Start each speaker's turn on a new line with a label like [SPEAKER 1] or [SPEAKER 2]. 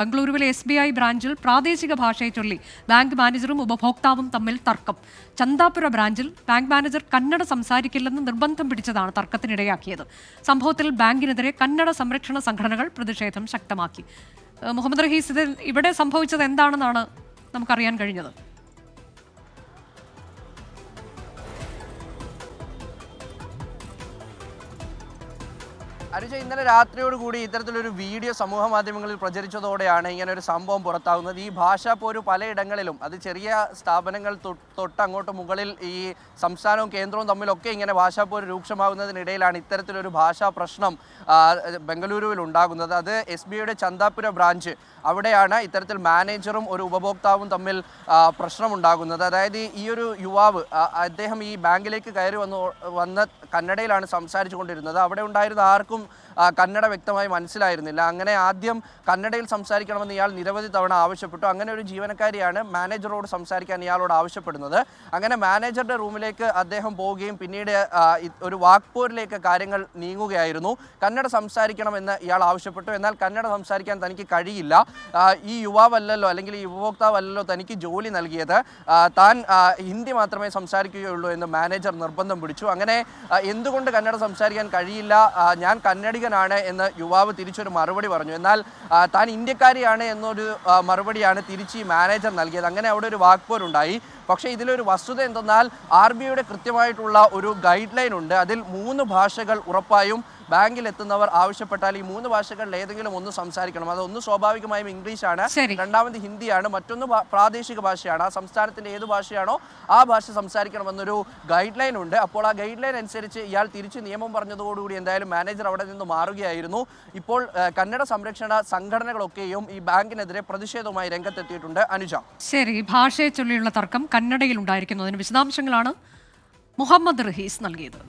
[SPEAKER 1] ബംഗളൂരുവിലെ SBI ബ്രാഞ്ചിൽ പ്രാദേശിക ഭാഷയെ ചൊല്ലി ബാങ്ക് മാനേജറും ഉപഭോക്താവും തമ്മിൽ തർക്കം. ചന്താപുര ബ്രാഞ്ചിൽ ബാങ്ക് മാനേജർ കന്നഡ സംസാരിക്കില്ലെന്ന് നിർബന്ധം പിടിച്ചതാണ് തർക്കത്തിനിടയാക്കിയത്. സംഭവത്തിൽ ബാങ്കിനെതിരെ കന്നഡ സംരക്ഷണ സംഘടനകൾ പ്രതിഷേധം ശക്തമാക്കി. മുഹമ്മദ് റഹീസ്, ഇതിൽ ഇവിടെ സംഭവിച്ചത് എന്താണെന്നാണ് നമുക്കറിയാൻ കഴിഞ്ഞത്?
[SPEAKER 2] അനുജ, ഇന്നലെ രാത്രിയോടുകൂടി ഇത്തരത്തിലൊരു വീഡിയോ സമൂഹ മാധ്യമങ്ങളിൽ പ്രചരിച്ചതോടെയാണ് ഇങ്ങനെ ഒരു സംഭവം പുറത്താകുന്നത്. ഈ ഭാഷാ പോര് പലയിടങ്ങളിലും, അത് ചെറിയ സ്ഥാപനങ്ങൾ തൊട്ടങ്ങോട്ട് മുകളിൽ ഈ സംസ്ഥാനവും കേന്ദ്രവും തമ്മിലൊക്കെ ഇങ്ങനെ ഭാഷാപോര് രൂക്ഷമാകുന്നതിനിടയിലാണ് ഇത്തരത്തിലൊരു ഭാഷാ പ്രശ്നം ബംഗളൂരുവിൽ ഉണ്ടാകുന്നത്. അത് SBIയുടെ ചന്താപുര ബ്രാഞ്ച്, അവിടെയാണ് ഇത്തരത്തിൽ മാനേജറും ഒരു ഉപഭോക്താവും തമ്മിൽ പ്രശ്നമുണ്ടാകുന്നത്. അതായത് ഈ ഒരു യുവാവ്, അദ്ദേഹം ഈ ബാങ്കിലേക്ക് കയറി വന്ന് കന്നഡയിലാണ് സംസാരിച്ചു കൊണ്ടിരുന്നത്. അവിടെ ഉണ്ടായിരുന്ന ആർക്കും കന്നഡ വ്യക്തമായി മനസ്സിലായിരുന്നില്ല. അങ്ങനെ ആദ്യം കന്നഡയിൽ സംസാരിക്കണമെന്ന് ഇയാൾ നിരവധി തവണ ആവശ്യപ്പെട്ടു. അങ്ങനെ ഒരു ജീവനക്കാരിയാണ് മാനേജറോട് സംസാരിക്കാൻ ഇയാളോട് ആവശ്യപ്പെടുന്നത്. അങ്ങനെ മാനേജറുടെ റൂമിലേക്ക് അദ്ദേഹം പോവുകയും പിന്നീട് ഒരു വാക്പോരിലേക്ക് കാര്യങ്ങൾ നീങ്ങുകയായിരുന്നു. കന്നഡ സംസാരിക്കണമെന്ന് ഇയാൾ ആവശ്യപ്പെട്ടു. എന്നാൽ കന്നഡ സംസാരിക്കാൻ തനിക്ക് കഴിയില്ല. ഈ യുവാവല്ലല്ലോ, അല്ലെങ്കിൽ ഈ ഉപഭോക്താവല്ലല്ലോ തനിക്ക് ജോലി നൽകിയത്, താൻ ഹിന്ദി മാത്രമേ സംസാരിക്കുകയുള്ളൂ എന്ന് മാനേജർ നിർബന്ധം പിടിച്ചു. അങ്ങനെ എന്തുകൊണ്ട് കന്നഡ സംസാരിക്കാൻ കഴിയില്ല, ഞാൻ കന്നഡികനാണ് എന്ന് യുവാവ് തിരിച്ചൊരു മറുപടി പറഞ്ഞു. എന്നാൽ താൻ ഇന്ത്യക്കാരിയാണ് എന്നൊരു മറുപടിയാണ് തിരിച്ച് ഈ മാനേജർ നൽകിയത്. അങ്ങനെ അവിടെ ഒരു വാക്പോരുണ്ടായി. പക്ഷേ ഇതിലൊരു വസ്തുത എന്തെന്നാൽ RBIയുടെ കൃത്യമായിട്ടുള്ള ഒരു ഗൈഡ് ലൈൻ ഉണ്ട്. അതിൽ 3 ഭാഷകൾ ഉറപ്പായും ബാങ്കിൽ എത്തുന്നവർ ആവശ്യപ്പെട്ടാൽ ഈ 3 ഭാഷകളിൽ ഏതെങ്കിലും ഒന്ന് സംസാരിക്കണം. അതൊന്ന് സ്വാഭാവികമായും ഇംഗ്ലീഷാണ്, രണ്ടാമത് ഹിന്ദിയാണ്, മറ്റൊന്ന് പ്രാദേശിക ഭാഷയാണ്. ആ സംസ്ഥാനത്തിൻ്റെ ഏത് ഭാഷയാണോ ആ ഭാഷ സംസാരിക്കണമെന്നൊരു ഗൈഡ് ലൈൻ ഉണ്ട്. അപ്പോൾ ആ ഗൈഡ് ലൈൻ അനുസരിച്ച് ഇയാൾ തിരിച്ച് നിയമം പറഞ്ഞതോടുകൂടി എന്തായാലും മാനേജർ അവിടെ നിന്ന് മാറുകയായിരുന്നു. ഇപ്പോൾ കന്നഡ സംരക്ഷണ സംഘടനകളൊക്കെയും ഈ ബാങ്കിനെതിരെ പ്രതിഷേധവുമായി രംഗത്തെത്തിയിട്ടുണ്ട്. അനുജ,
[SPEAKER 1] ശരി, ഭാഷയെ ചൊല്ലിയുള്ള തർക്കം കന്നഡയിൽ ഉണ്ടായിരിക്കുന്നതിന് വിശദാംശങ്ങളാണ് മുഹമ്മദ് റഹീസ് നൽകിയത്.